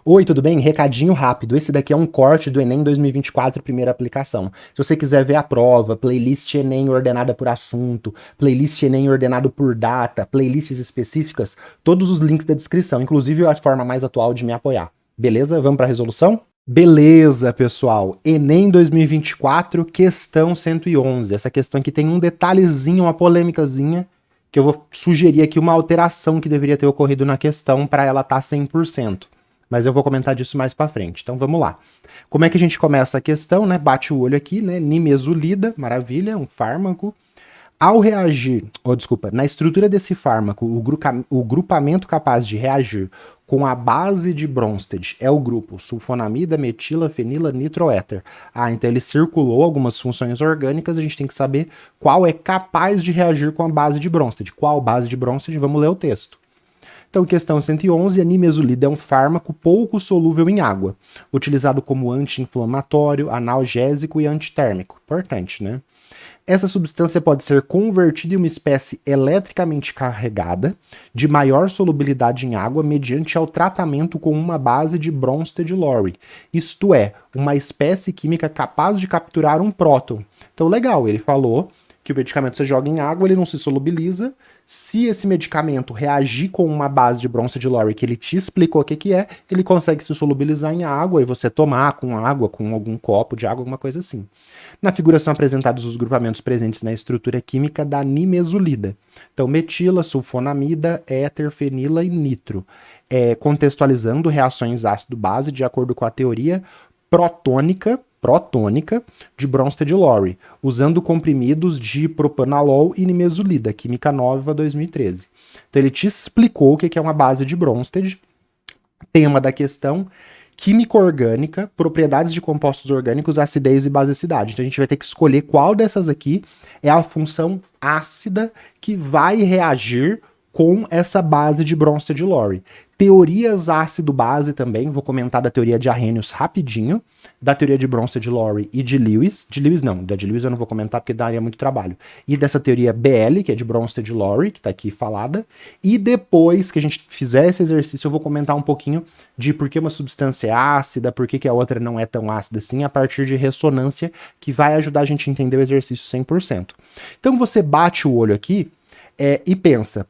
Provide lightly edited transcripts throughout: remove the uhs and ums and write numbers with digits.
Oi, tudo bem? Recadinho rápido. Esse daqui é um corte do Enem 2024, primeira aplicação. Se você quiser ver a prova, playlist Enem ordenada por assunto, playlist Enem ordenado por data, playlists específicas, todos os links da descrição, inclusive a forma mais atual de me apoiar. Beleza? Vamos para a resolução? Beleza, pessoal. Enem 2024, questão 111. Essa questão aqui tem um detalhezinho, uma polêmicazinha, que eu vou sugerir aqui uma alteração que deveria ter ocorrido na questão para ela estar 100%. Mas eu vou comentar disso mais para frente. Então vamos lá. Como é que a gente começa a questão, né? Bate o olho aqui, né? Nimesulida, maravilha, um fármaco. Ao reagir, desculpa, na estrutura desse fármaco, o grupamento capaz de reagir com a base de Bronsted é o grupo sulfonamida, metila, fenila, nitroéter. Então ele circulou algumas funções orgânicas, a gente tem que saber qual é capaz de reagir com a base de Bronsted. Qual base de Bronsted? Vamos ler o texto. Então, questão 111, a nimesulida é um fármaco pouco solúvel em água, utilizado como anti-inflamatório, analgésico e antitérmico. Importante, né? Essa substância pode ser convertida em uma espécie eletricamente carregada, de maior solubilidade em água, mediante ao tratamento com uma base de Bronsted-Lowry, isto é, uma espécie química capaz de capturar um próton. Então, legal, ele falou que o medicamento você joga em água, ele não se solubiliza. Se esse medicamento reagir com uma base de Bronsted-Lowry, que ele te explicou o que é, ele consegue se solubilizar em água e você tomar com água, com algum copo de água, alguma coisa assim. Na figura são apresentados os grupamentos presentes na estrutura química da nimesulida. Então, metila, sulfonamida, éter, fenila e nitro. Contextualizando reações ácido-base de acordo com a teoria protônica de Bronsted-Lowry, usando comprimidos de propanolol e nimesulida, Química Nova 2013. Então ele te explicou o que é uma base de Bronsted, tema da questão, química orgânica, propriedades de compostos orgânicos, acidez e basicidade. Então a gente vai ter que escolher qual dessas aqui é a função ácida que vai reagir com essa base de Bronsted-Lowry. Teorias ácido-base também, vou comentar da teoria de Arrhenius rapidinho, da teoria de Bronsted-Lowry e de Lewis. Da de Lewis eu não vou comentar porque daria muito trabalho. E dessa teoria BL, que é de Bronsted-Lowry, que tá aqui falada. E depois que a gente fizer esse exercício, eu vou comentar um pouquinho de por que uma substância é ácida, por que a outra não é tão ácida assim, a partir de ressonância, que vai ajudar a gente a entender o exercício 100%. Então você bate o olho aqui e pensa,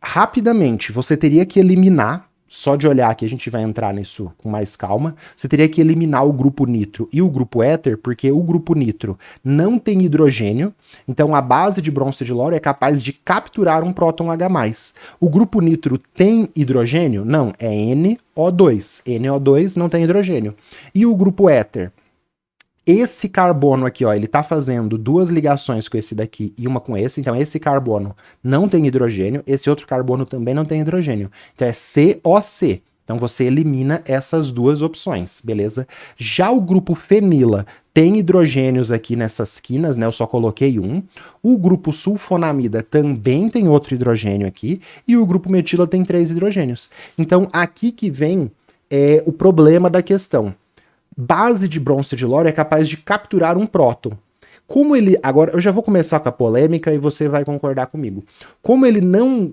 rapidamente, você teria que eliminar, só de olhar aqui a gente vai entrar nisso com mais calma, você teria que eliminar o grupo nitro e o grupo éter, porque o grupo nitro não tem hidrogênio, então a base de Bronsted-Lowry é capaz de capturar um próton H+. O grupo nitro tem hidrogênio? Não, é NO2. NO2 não tem hidrogênio. E o grupo éter? Esse carbono aqui, ele tá fazendo duas ligações com esse daqui e uma com esse, então esse carbono não tem hidrogênio, esse outro carbono também não tem hidrogênio. Então é COC. Então você elimina essas duas opções, beleza? Já o grupo fenila tem hidrogênios aqui nessas quinas, né? Eu só coloquei um. O grupo sulfonamida também tem outro hidrogênio aqui e o grupo metila tem 3 hidrogênios. Então aqui que vem o problema da questão. Base de Bronsted-Lowry é capaz de capturar um próton. Como ele... Agora, eu já vou começar com a polêmica e você vai concordar comigo. Como ele não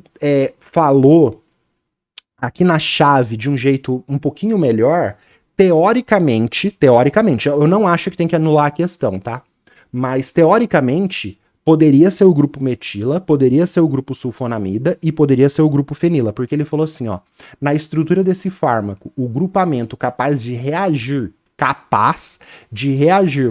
falou aqui na chave de um jeito um pouquinho melhor, teoricamente, eu não acho que tem que anular a questão, tá? Mas, teoricamente, poderia ser o grupo metila, poderia ser o grupo sulfonamida e poderia ser o grupo fenila, porque ele falou assim, na estrutura desse fármaco, o grupamento capaz de reagir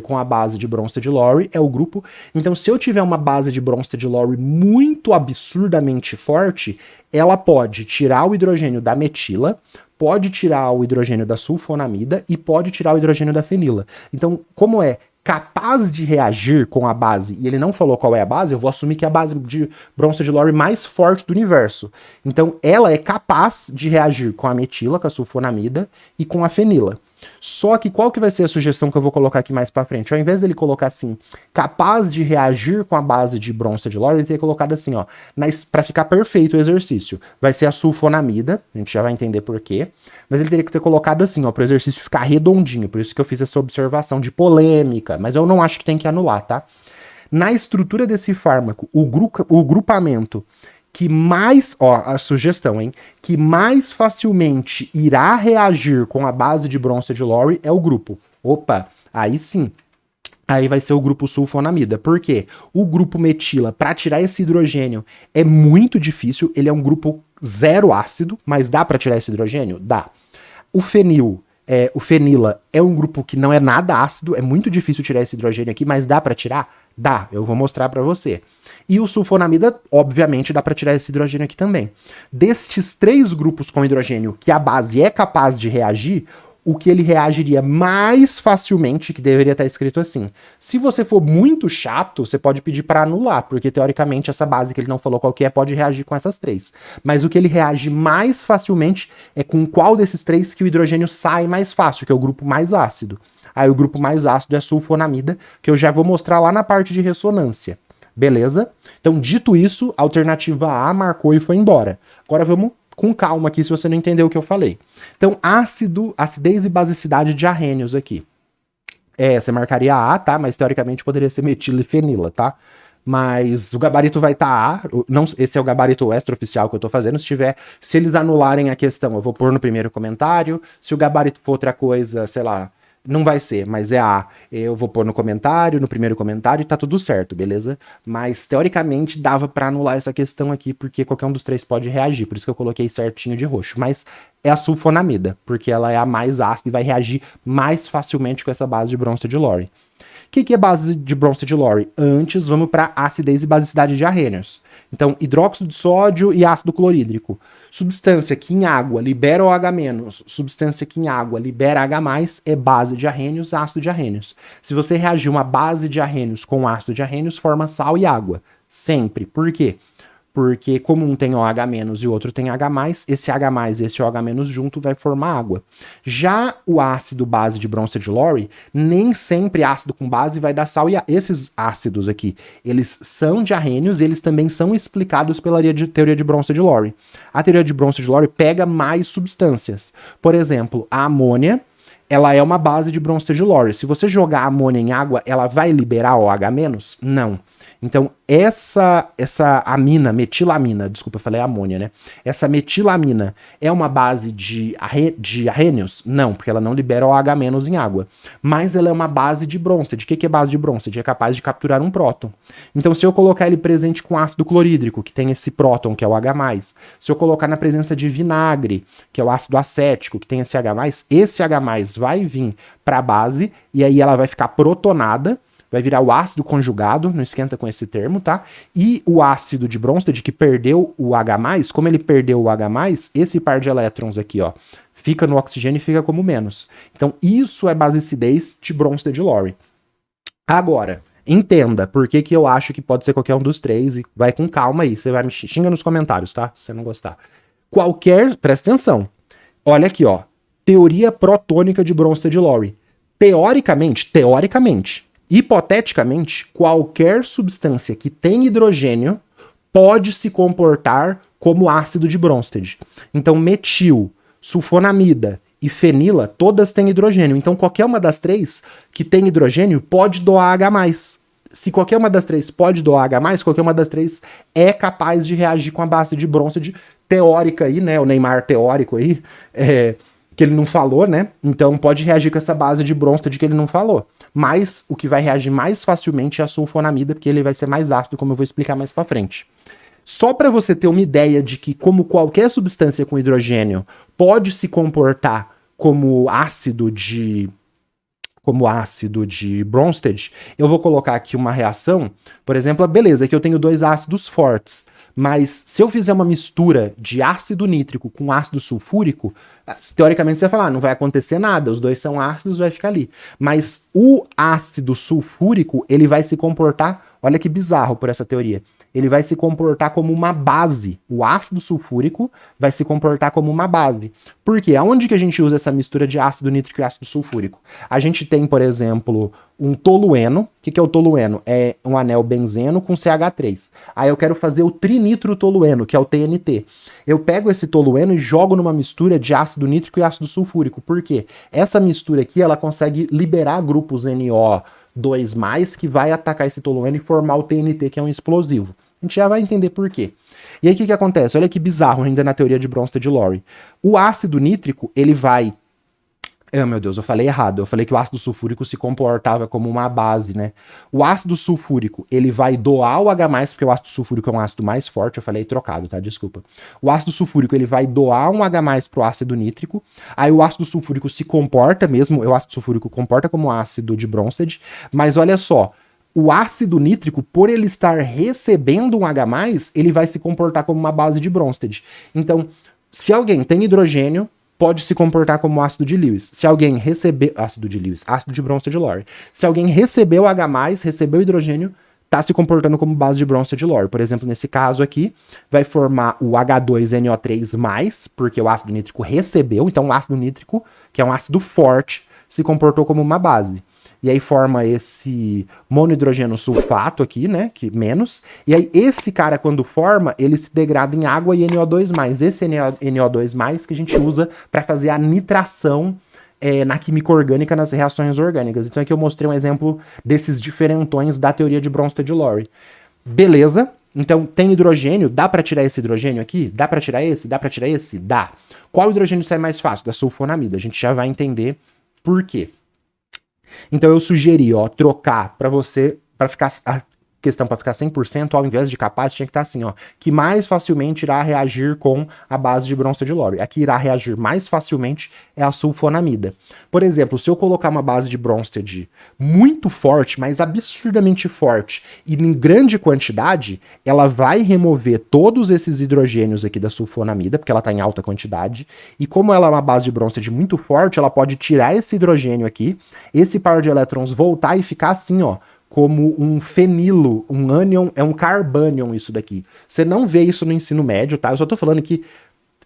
com a base de Bronsted-Lowry é o grupo. Então, se eu tiver uma base de Bronsted-Lowry muito absurdamente forte, ela pode tirar o hidrogênio da metila, pode tirar o hidrogênio da sulfonamida e pode tirar o hidrogênio da fenila. Então, como é capaz de reagir com a base, e ele não falou qual é a base, eu vou assumir que é a base de Bronsted-Lowry mais forte do universo. Então, ela é capaz de reagir com a metila, com a sulfonamida e com a fenila. Só que qual que vai ser a sugestão que eu vou colocar aqui mais pra frente? Ao invés dele colocar assim, capaz de reagir com a base de Bronsted-Lowry, ele teria colocado assim, pra ficar perfeito o exercício. Vai ser a sulfonamida, a gente já vai entender por quê, mas ele teria que ter colocado assim, pro exercício ficar redondinho, por isso que eu fiz essa observação de polêmica, mas eu não acho que tem que anular, tá? Na estrutura desse fármaco, o grupamento que mais, ó, a sugestão, hein, que mais facilmente irá reagir com a base de Bronsted-Lowry é o grupo. Opa, aí sim. Aí vai ser o grupo sulfonamida. Por quê? O grupo metila, para tirar esse hidrogênio, é muito difícil. Ele é um grupo zero ácido, mas dá para tirar esse hidrogênio? Dá. O o fenila, é um grupo que não é nada ácido, é muito difícil tirar esse hidrogênio aqui, mas dá para tirar? Dá, eu vou mostrar para você. E o sulfonamida, obviamente, dá para tirar esse hidrogênio aqui também. Destes 3 grupos com hidrogênio que a base é capaz de reagir, o que ele reagiria mais facilmente, que deveria estar escrito assim. Se você for muito chato, você pode pedir para anular, porque teoricamente essa base que ele não falou qual que é pode reagir com essas 3. Mas o que ele reage mais facilmente é com qual desses 3 que o hidrogênio sai mais fácil, que é o grupo mais ácido. Aí o grupo mais ácido é a sulfonamida, que eu já vou mostrar lá na parte de ressonância. Beleza? Então, dito isso, a alternativa A marcou e foi embora. Agora vamos com calma aqui se você não entendeu o que eu falei. Então, acidez e basicidade de arrênios aqui. Você marcaria A, tá? Mas teoricamente poderia ser metila e fenila, tá? Mas o gabarito vai estar A, não, esse é o gabarito extraoficial que eu tô fazendo. Se eles anularem a questão, eu vou pôr no primeiro comentário. Se o gabarito for outra coisa, sei lá, não vai ser, mas é A. Eu vou pôr no comentário, no primeiro comentário, e tá tudo certo, beleza? Mas, teoricamente, dava pra anular essa questão aqui, porque qualquer um dos 3 pode reagir, por isso que eu coloquei certinho de roxo. Mas é a sulfonamida, porque ela é a mais ácida e vai reagir mais facilmente com essa base de Bronsted-Lowry. O que é base de Bronsted-Lowry? Antes, vamos para acidez e basicidade de arrênios. Então, hidróxido de sódio e ácido clorídrico. Substância que em água libera OH-, substância que em água libera H+, é base de arrênios, ácido de arrênios. Se você reagir uma base de arrênios com ácido de arrênios, forma sal e água. Sempre. Por quê? Porque como um tem OH- e o outro tem H+, esse H+, e esse OH- junto vai formar água. Já o ácido base de Bronsted-Lowry, nem sempre ácido com base vai dar sal, e esses ácidos aqui, eles são de arrênios, eles também são explicados pela teoria de Bronsted-Lowry. A teoria de Bronsted-Lowry pega mais substâncias. Por exemplo, a amônia, ela é uma base de Bronsted-Lowry. Se você jogar a amônia em água, ela vai liberar OH-? Não. Então, essa amina, metilamina, desculpa, eu falei amônia, né? Essa metilamina é uma base de arrênios? Não, porque ela não libera OH- em água. Mas ela é uma base de Bronsted. O que é base de Bronsted? É capaz de capturar um próton. Então, se eu colocar ele presente com ácido clorídrico, que tem esse próton, que é o H+, se eu colocar na presença de vinagre, que é o ácido acético, que tem esse H+, esse H+ vai vir para a base, e aí ela vai ficar protonada, vai virar o ácido conjugado, não esquenta com esse termo, tá? E o ácido de Bronsted, que perdeu o H+, como ele perdeu o H+, esse par de elétrons aqui, ó, fica no oxigênio e fica como menos. Então, isso é basicidez de Bronsted-Lowry. Agora, entenda por que eu acho que pode ser qualquer um dos 3, e vai com calma aí, você vai me xinga nos comentários, tá? Se você não gostar. Presta atenção, olha aqui, ó, teoria protônica de Bronsted-Lowry. Teoricamente, hipoteticamente, qualquer substância que tem hidrogênio pode se comportar como ácido de Bronsted. Então, metil, sulfonamida e fenila, todas têm hidrogênio. Então, qualquer uma das 3 que tem hidrogênio pode doar H+. Se qualquer uma das 3 pode doar H+, qualquer uma das 3 é capaz de reagir com a base de Bronsted teórica aí, né? O Neymar teórico aí, que ele não falou, né? Então pode reagir com essa base de Bronsted que ele não falou. Mas o que vai reagir mais facilmente é a sulfonamida, porque ele vai ser mais ácido, como eu vou explicar mais pra frente. Só para você ter uma ideia de que, como qualquer substância com hidrogênio pode se comportar como ácido de Bronsted, eu vou colocar aqui uma reação. Por exemplo, beleza, aqui eu tenho 2 ácidos fortes. Mas se eu fizer uma mistura de ácido nítrico com ácido sulfúrico, teoricamente você vai falar, não vai acontecer nada, os 2 são ácidos, vai ficar ali. Mas o ácido sulfúrico, ele vai se comportar, olha que bizarro por essa teoria, ele vai se comportar como uma base. O ácido sulfúrico vai se comportar como uma base. Por quê? Aonde que a gente usa essa mistura de ácido nítrico e ácido sulfúrico? A gente tem, por exemplo, um tolueno. O que é o tolueno? É um anel benzeno com CH3. Aí eu quero fazer o trinitrotolueno, que é o TNT. Eu pego esse tolueno e jogo numa mistura de ácido nítrico e ácido sulfúrico. Por quê? Essa mistura aqui, ela consegue liberar grupos NO2+, que vai atacar esse tolueno e formar o TNT, que é um explosivo. gente já vai entender por quê. E aí o que acontece? Olha que bizarro ainda na teoria de Bronsted-Lowry. O ácido nítrico, ele vai... meu Deus, eu falei errado. Eu falei que o ácido sulfúrico se comportava como uma base, né? O ácido sulfúrico, ele vai doar o H+, porque o ácido sulfúrico é um ácido mais forte. Eu falei trocado, tá? Desculpa. O ácido sulfúrico, ele vai doar um H+ pro ácido nítrico. Aí o ácido sulfúrico se comporta mesmo, o ácido sulfúrico comporta como ácido de Bronsted. Mas olha só, o ácido nítrico, por ele estar recebendo um H+, ele vai se comportar como uma base de Bronsted. Então, se alguém tem hidrogênio, pode se comportar como ácido de Lewis. Se alguém receber... Ácido de Lewis, ácido de Bronsted-Lowry. Se alguém recebeu H+, recebeu hidrogênio, tá se comportando como base de Bronsted-Lowry. Por exemplo, nesse caso aqui, vai formar o H2NO3+, porque o ácido nítrico recebeu. Então, o ácido nítrico, que é um ácido forte, se comportou como uma base. E aí forma esse monohidrogênio sulfato aqui, né, que menos. E aí esse cara, quando forma, ele se degrada em água e NO2+. Esse NO2+, que a gente usa para fazer a nitração na química orgânica, nas reações orgânicas. Então aqui eu mostrei um exemplo desses diferentões da teoria de Bronsted-Lowry. Beleza? Então tem hidrogênio, dá para tirar esse hidrogênio aqui? Dá para tirar esse? Dá para tirar esse? Dá. Qual hidrogênio sai mais fácil? Da sulfonamida. A gente já vai entender por quê. Então eu sugeri, ó, trocar para você, para ficar a questão para ficar 100%, ao invés de capaz, tinha que estar assim, ó, que mais facilmente irá reagir com a base de Bronsted-Lowry. Aqui irá reagir mais facilmente é a sulfonamida. Por exemplo, se eu colocar uma base de Bronsted muito forte, mas absurdamente forte, e em grande quantidade, ela vai remover todos esses hidrogênios aqui da sulfonamida, porque ela está em alta quantidade, e como ela é uma base de Bronsted muito forte, ela pode tirar esse hidrogênio aqui, esse par de elétrons voltar e ficar assim, ó, como um fenilo, um ânion, é um carbânion isso daqui. Você não vê isso no ensino médio, tá? Eu só tô falando que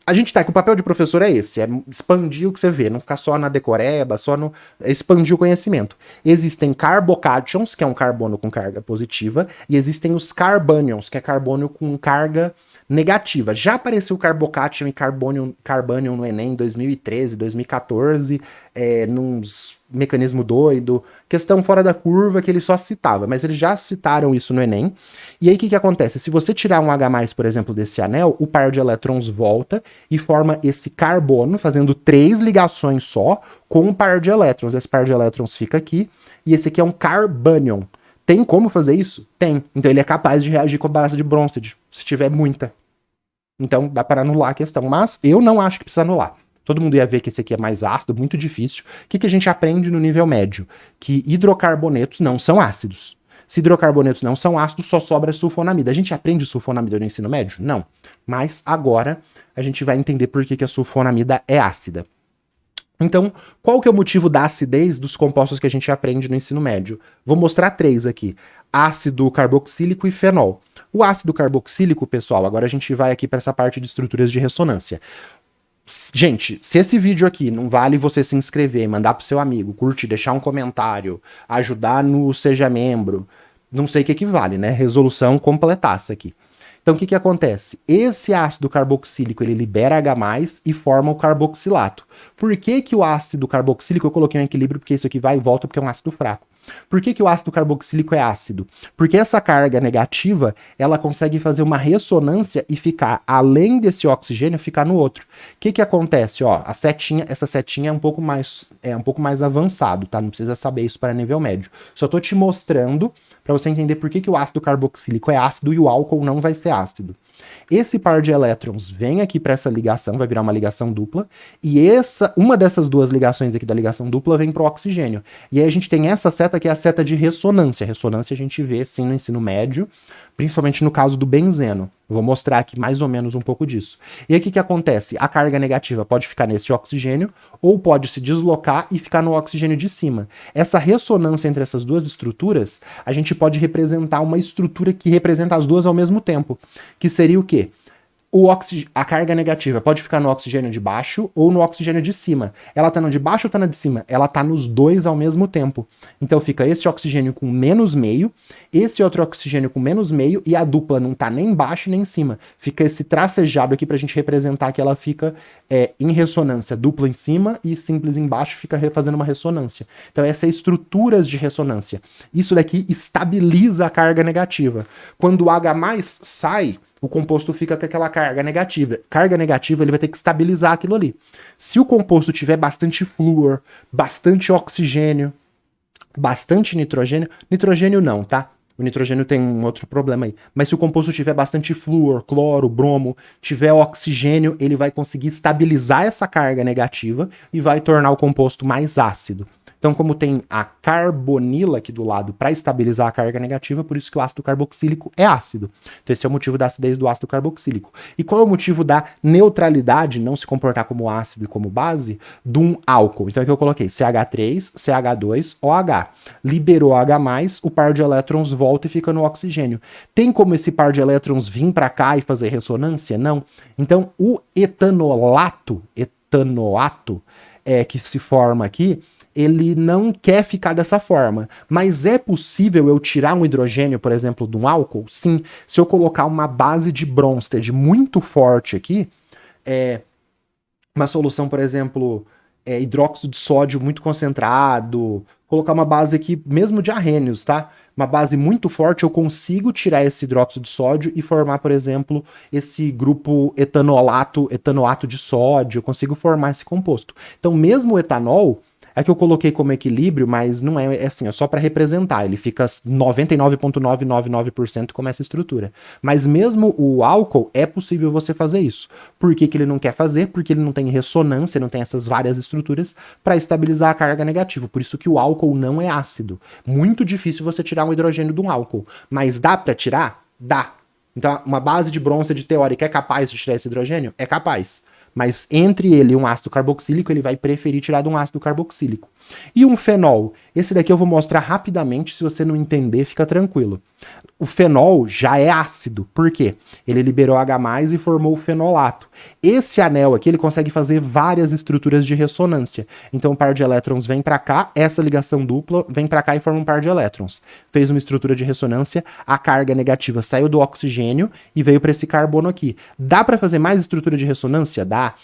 a gente tá que o papel de professor é esse, é expandir o que você vê, não ficar só na decoreba, só no... expandir o conhecimento. Existem carbocations, que é um carbono com carga positiva, e existem os carbanions, que é carbono com carga negativa. Já apareceu carbocation e carbanion no Enem em 2013, 2014, nos mecanismo doido, questão fora da curva que ele só citava, mas eles já citaram isso no Enem. E aí o que acontece? Se você tirar um H+, por exemplo, desse anel, o par de elétrons volta e forma esse carbono, fazendo 3 ligações só com um par de elétrons. Esse par de elétrons fica aqui, e esse aqui é um carbanion. Tem como fazer isso? Tem. Então ele é capaz de reagir com a base de Bronsted, se tiver muita. Então dá para anular a questão, mas eu não acho que precisa anular. Todo mundo ia ver que esse aqui é mais ácido, muito difícil. O que a gente aprende no nível médio? Que hidrocarbonetos não são ácidos. Se hidrocarbonetos não são ácidos, só sobra sulfonamida. A gente aprende sulfonamida no ensino médio? Não. Mas agora a gente vai entender por que a sulfonamida é ácida. Então, qual que é o motivo da acidez dos compostos que a gente aprende no ensino médio? Vou mostrar 3 aqui. Ácido carboxílico e fenol. O ácido carboxílico, pessoal, agora a gente vai aqui para essa parte de estruturas de ressonância. Gente, se esse vídeo aqui não vale você se inscrever, mandar pro seu amigo, curtir, deixar um comentário, ajudar no Seja Membro, não sei o que vale, né? Resolução completaça aqui. Então o que acontece? Esse ácido carboxílico ele libera H+ e forma o carboxilato. Por que o ácido carboxílico, eu coloquei um equilíbrio porque isso aqui vai e volta porque é um ácido fraco. Por que o ácido carboxílico é ácido? Porque essa carga negativa, ela consegue fazer uma ressonância e ficar, além desse oxigênio, ficar no outro. O que acontece? Ó, essa setinha é um pouco mais avançado, tá? Não precisa saber isso para nível médio. Só tô te mostrando para você entender por que o ácido carboxílico é ácido e o álcool não vai ser ácido. Esse par de elétrons vem aqui para essa ligação, vai virar uma ligação dupla, e uma dessas duas ligações aqui da ligação dupla vem para o oxigênio. E aí a gente tem essa seta que é a seta de ressonância. Ressonância a gente vê sim no ensino médio, principalmente no caso do benzeno. Vou mostrar aqui mais ou menos um pouco disso. E aí o que acontece? A carga negativa pode ficar nesse oxigênio ou pode se deslocar e ficar no oxigênio de cima. Essa ressonância entre essas duas estruturas, a gente pode representar uma estrutura que representa as duas ao mesmo tempo, que seria o quê? A carga negativa pode ficar no oxigênio de baixo ou no oxigênio de cima. Ela tá no de baixo ou tá na de cima? Ela tá nos dois ao mesmo tempo. Então fica esse oxigênio com menos meio, esse outro oxigênio com menos meio, e a dupla não tá nem embaixo nem em cima. Fica esse tracejado aqui pra gente representar que ela fica em ressonância, dupla em cima e simples embaixo, fica fazendo uma ressonância. Então essa é estruturas de ressonância. Isso daqui estabiliza a carga negativa. Quando o H+ sai, o composto fica com aquela carga negativa. Carga negativa, ele vai ter que estabilizar aquilo ali. Se o composto tiver bastante flúor, bastante oxigênio, bastante nitrogênio, nitrogênio não, tá? O nitrogênio tem um outro problema aí. Mas se o composto tiver bastante flúor, cloro, bromo, tiver oxigênio, ele vai conseguir estabilizar essa carga negativa e vai tornar o composto mais ácido. Então, como tem a carbonila aqui do lado para estabilizar a carga negativa, por isso que o ácido carboxílico é ácido. Então, esse é o motivo da acidez do ácido carboxílico. E qual é o motivo da neutralidade, não se comportar como ácido e como base, de um álcool? Então, aqui eu coloquei CH3, CH2, OH. Liberou H+, o par de elétrons volta e fica no oxigênio. Tem como esse par de elétrons vir para cá e fazer ressonância? Não. Então, o etanoato, que se forma aqui, ele não quer ficar dessa forma. Mas é possível eu tirar um hidrogênio, por exemplo, de um álcool? Sim. Se eu colocar uma base de Bronsted muito forte aqui, uma solução, por exemplo, hidróxido de sódio muito concentrado, colocar uma base aqui, mesmo de arrênios, tá? Uma base muito forte, eu consigo tirar esse hidróxido de sódio e formar, por exemplo, esse grupo etanoato de sódio, eu consigo formar esse composto. Então, mesmo o etanol, é que eu coloquei como equilíbrio, mas não é assim, é só para representar. Ele fica 99,999% como essa estrutura. Mas mesmo o álcool, é possível você fazer isso. Por que que ele não quer fazer? Porque ele não tem ressonância, não tem essas várias estruturas para estabilizar a carga negativa. Por isso que o álcool não é ácido. Muito difícil você tirar um hidrogênio de um álcool. Mas dá para tirar? Dá. Então, uma base de Bronsted teórica é capaz de tirar esse hidrogênio? É capaz. Mas entre ele e um ácido carboxílico, ele vai preferir tirar de um ácido carboxílico. E um fenol? Esse daqui eu vou mostrar rapidamente, se você não entender, fica tranquilo. O fenol já é ácido. Por quê? Ele liberou H+ e formou o fenolato. Esse anel aqui, ele consegue fazer várias estruturas de ressonância. Então, um par de elétrons vem para cá, essa ligação dupla vem para cá e forma um par de elétrons. Fez uma estrutura de ressonância, a carga negativa saiu do oxigênio e veio para esse carbono aqui. Dá para fazer mais estrutura de ressonância? Dá.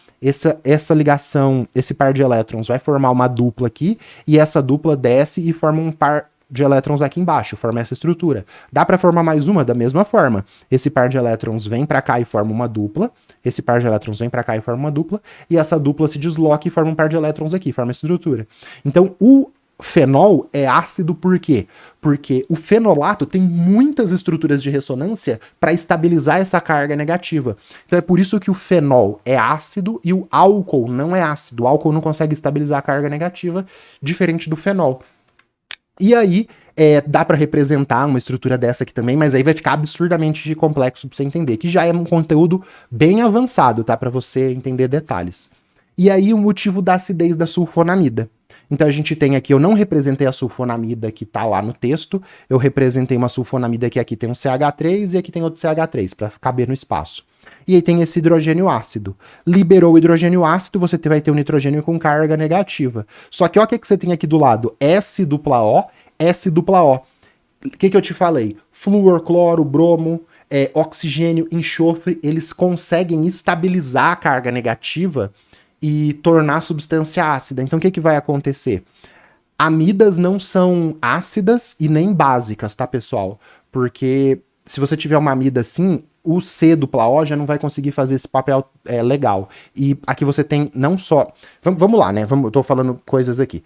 Essa ligação, esse par de elétrons vai formar uma dupla aqui, e essa dupla desce e forma um par de elétrons aqui embaixo, forma essa estrutura. Dá para formar mais uma da mesma forma. Esse par de elétrons vem para cá e forma uma dupla, esse par de elétrons vem para cá e forma uma dupla, e essa dupla se desloca e forma um par de elétrons aqui, forma a estrutura. Então, o fenol é ácido por quê? Porque o fenolato tem muitas estruturas de ressonância para estabilizar essa carga negativa. Então é por isso que o fenol é ácido e o álcool não é ácido. O álcool não consegue estabilizar a carga negativa, diferente do fenol. E aí, dá para representar uma estrutura dessa aqui também, mas aí vai ficar absurdamente complexo para você entender, que já é um conteúdo bem avançado, tá? Para você entender detalhes. E aí o motivo da acidez da sulfonamida. Então a gente tem aqui, eu não representei a sulfonamida que tá lá no texto, eu representei uma sulfonamida que aqui tem um CH3 e aqui tem outro CH3, para caber no espaço. E aí tem esse hidrogênio ácido. Liberou o hidrogênio ácido, você vai ter um nitrogênio com carga negativa. Só que olha o que você tem aqui do lado, S-O, S-O. O que eu te falei? Flúor, cloro, bromo, oxigênio, enxofre, eles conseguem estabilizar a carga negativa e tornar a substância ácida. Então o que vai acontecer? Amidas não são ácidas e nem básicas, tá, pessoal? Porque se você tiver uma amida assim, o C-O já não vai conseguir fazer esse papel legal. E aqui você tem não só... Vamos lá, né? Eu tô falando coisas aqui.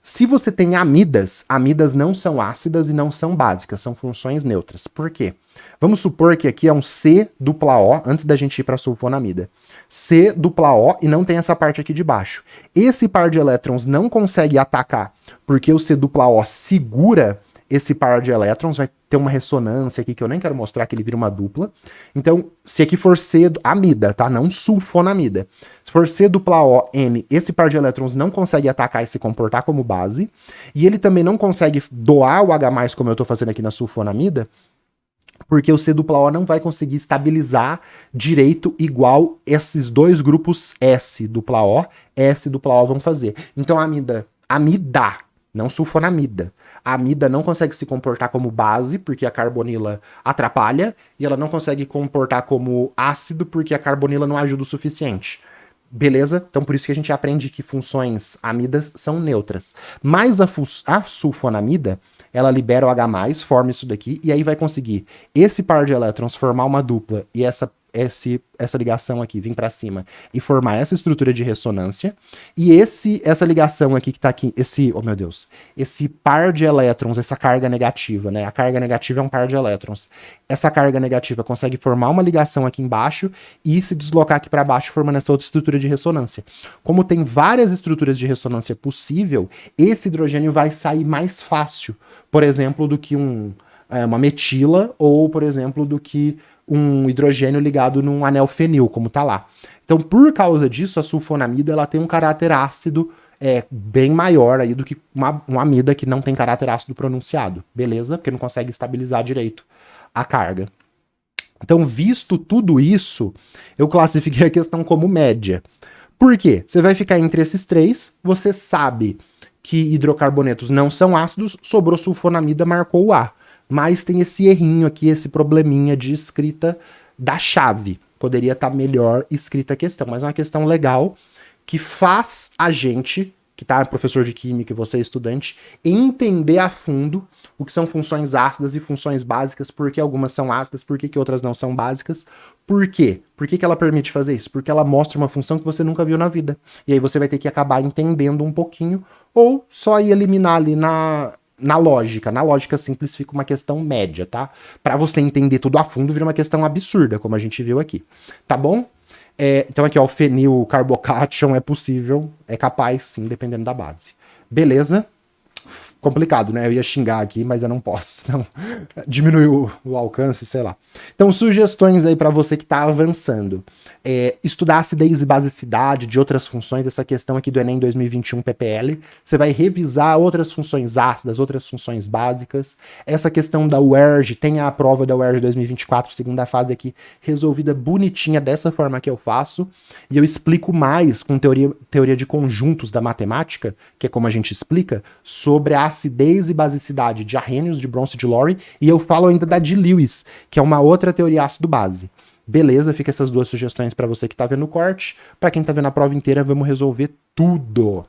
Se você tem amidas, amidas não são ácidas e não são básicas, são funções neutras. Por quê? Vamos supor que aqui é um C-O, antes da gente ir para a sulfonamida. C-O e não tem essa parte aqui de baixo. Esse par de elétrons não consegue atacar, porque o C-O segura esse par de elétrons, vai ter uma ressonância aqui que eu nem quero mostrar, que ele vira uma dupla. Então, se aqui for amida, tá? Não sulfonamida. Se for C-O-N, esse par de elétrons não consegue atacar e se comportar como base, e ele também não consegue doar o H+, como eu tô fazendo aqui na sulfonamida, porque o C-O não vai conseguir estabilizar direito igual esses dois grupos S-O, S-O vão fazer. Então a amida, não sulfonamida. A amida não consegue se comportar como base, porque a carbonila atrapalha, e ela não consegue comportar como ácido, porque a carbonila não ajuda o suficiente. Beleza? Então por isso que a gente aprende que funções amidas são neutras. Mas a sulfonamida, ela libera o H+, forma isso daqui, e aí vai conseguir esse par de elétrons formar uma dupla e essa ligação aqui vir para cima e formar essa estrutura de ressonância. E essa ligação aqui que tá aqui, oh meu Deus, esse par de elétrons, essa carga negativa, né? A carga negativa é um par de elétrons. Essa carga negativa consegue formar uma ligação aqui embaixo e se deslocar aqui para baixo, formando essa outra estrutura de ressonância. Como tem várias estruturas de ressonância possível, esse hidrogênio vai sair mais fácil, por exemplo, do que uma metila ou, por exemplo, do que um hidrogênio ligado num anel fenil, como tá lá. Então, por causa disso, a sulfonamida ela tem um caráter ácido bem maior aí do que uma amida que não tem caráter ácido pronunciado, beleza? Porque não consegue estabilizar direito a carga. Então, visto tudo isso, eu classifiquei a questão como média. Por quê? Você vai ficar entre esses três, você sabe que hidrocarbonetos não são ácidos, sobrou sulfonamida, marcou o A. Mas tem esse errinho aqui, esse probleminha de escrita da chave. Poderia estar melhor escrita a questão, mas é uma questão legal que faz a gente, que tá professor de química e você é estudante, entender a fundo o que são funções ácidas e funções básicas, por que algumas são ácidas, por que outras não são básicas. Por quê? Por que ela permite fazer isso? Porque ela mostra uma função que você nunca viu na vida. E aí você vai ter que acabar entendendo um pouquinho, ou só ir eliminar ali na lógica. Na lógica simples fica uma questão média, tá? Para você entender tudo a fundo, vira uma questão absurda, como a gente viu aqui. Tá bom? Então aqui, ó, o fenil carbocation é possível, é capaz sim, dependendo da base. Beleza? Complicado, né? Eu ia xingar aqui, mas eu não posso. Então, diminuiu o alcance, sei lá. Então, sugestões aí para você que tá avançando. Estudar acidez e basicidade de outras funções, essa questão aqui do Enem 2021 PPL. Você vai revisar outras funções ácidas, outras funções básicas. Essa questão da UERJ, tem a prova da UERJ 2024, segunda fase aqui, resolvida bonitinha dessa forma que eu faço. E eu explico mais com teoria de conjuntos da matemática, que é como a gente explica, sobre a acidez e basicidade de Arrhenius, de Bronce e de Lowry, e eu falo ainda da de Lewis, que é uma outra teoria ácido-base. Beleza, fica essas duas sugestões para você que tá vendo o corte. Para quem tá vendo a prova inteira, vamos resolver tudo.